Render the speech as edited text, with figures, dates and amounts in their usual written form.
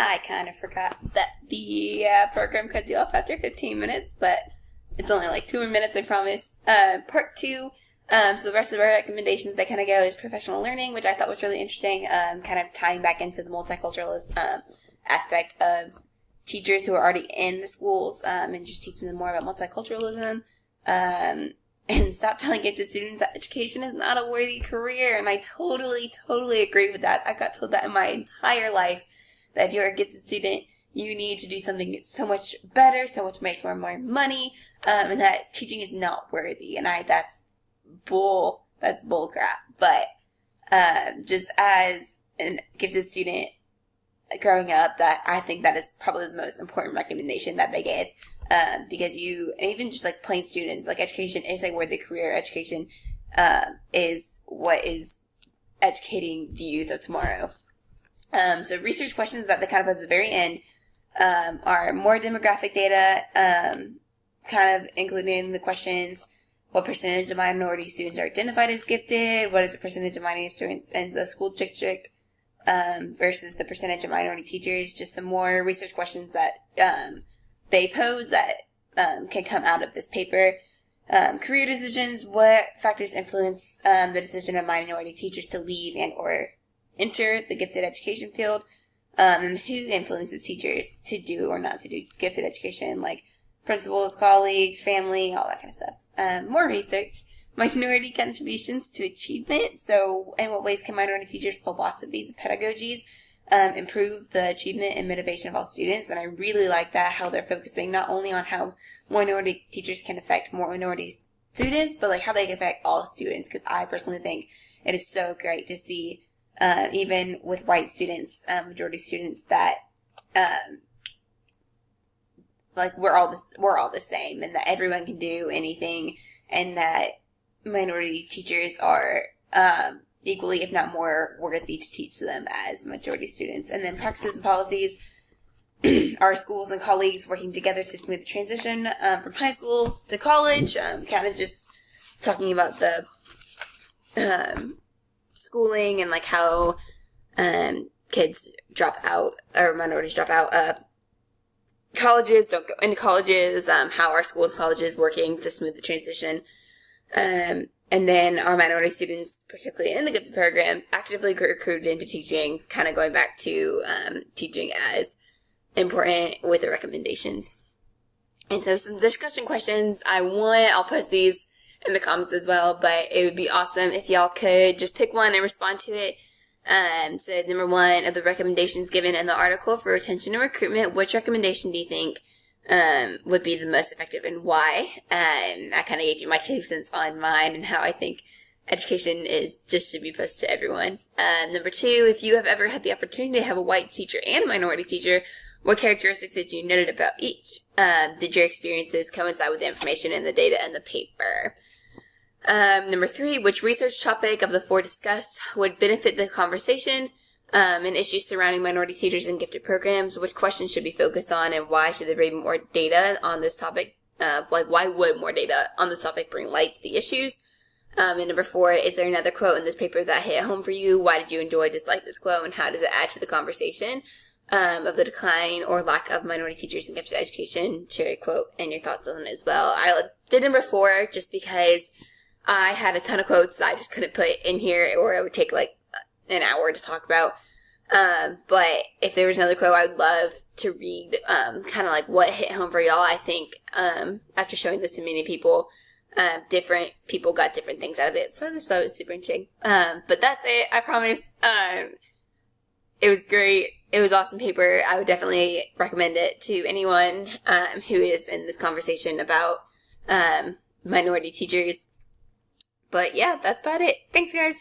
I kind of forgot that the program cut you off after 15 minutes, but it's only like 2 more minutes, I promise. Part 2, so the rest of our recommendations that kind of go is professional learning, which I thought was really interesting, kind of tying back into the multiculturalist aspect of teachers who are already in the schools, and just teaching them more about multiculturalism. And stop telling gifted students that education is not a worthy career. And I totally agree with that. I got told that in my entire life, that if you're a gifted student, you need to do something so much better, so much makes more money, and that teaching is not worthy. And that's bull crap. But just as a gifted student growing up, that I think that is probably the most important recommendation that they gave. Because and even just like plain students, like education is a worthy career. Education is what is educating the youth of tomorrow. So research questions that they kind of at the very end are more demographic data, kind of including the questions: what percentage of minority students are identified as gifted? What is the percentage of minority students in the school district versus the percentage of minority teachers? Just some more research questions that they pose that can come out of this paper. Career decisions: what factors influence the decision of minority teachers to leave and or enter the gifted education field, and who influences teachers to do or not to do gifted education, like principals, colleagues, family, all that kind of stuff. More research: minority contributions to achievement. So in what ways can minority teachers' philosophies and pedagogies improve the achievement and motivation of all students? And I really like that, how they're focusing not only on how minority teachers can affect more minority students, but like how they can affect all students. Because I personally think it is so great to see, even with white students, majority students, that like we're all the same, and that everyone can do anything, and that minority teachers are equally, if not more, worthy to teach them as majority students. And then practices and policies: our schools and colleagues working together to smooth the transition from high school to college. Kind of just talking about the schooling and like how kids drop out, or minorities drop out of colleges, don't go into colleges, how our schools and colleges working to smooth the transition. And then our minority students, particularly in the gifted program, actively recruited into teaching, kind of going back to teaching as important with the recommendations. And so some discussion questions I'll post these in the comments as well, but it would be awesome if y'all could just pick one and respond to it. So number 1 of the recommendations given in the article for retention and recruitment, which recommendation do you think would be the most effective and why? I kind of gave you my 2 cents on mine and how I think education should be posted to everyone. Number 2, if you have ever had the opportunity to have a white teacher and a minority teacher, what characteristics did you note about each? Did your experiences coincide with the information in the data in the paper? Number 3, which research topic of the 4 discussed would benefit the conversation? And issues surrounding minority teachers in gifted programs, which questions should be focused on, and why should there be more data on this topic? Why would more data on this topic bring light to the issues? And number 4, is there another quote in this paper that hit home for you? Why did you dislike this quote, and how does it add to the conversation of the decline or lack of minority teachers in gifted education? Share a quote and your thoughts on it as well. I did number 4 just because I had a ton of quotes that I just couldn't put in here, or it would take like an hour to talk about. But if there was another quote, I would love to read kind of like what hit home for y'all. I think after showing this to many people, different people got different things out of it. So I just thought it was super interesting. But that's it. I promise. It was great. It was awesome paper. I would definitely recommend it to anyone who is in this conversation about minority teachers. But yeah, that's about it. Thanks, guys.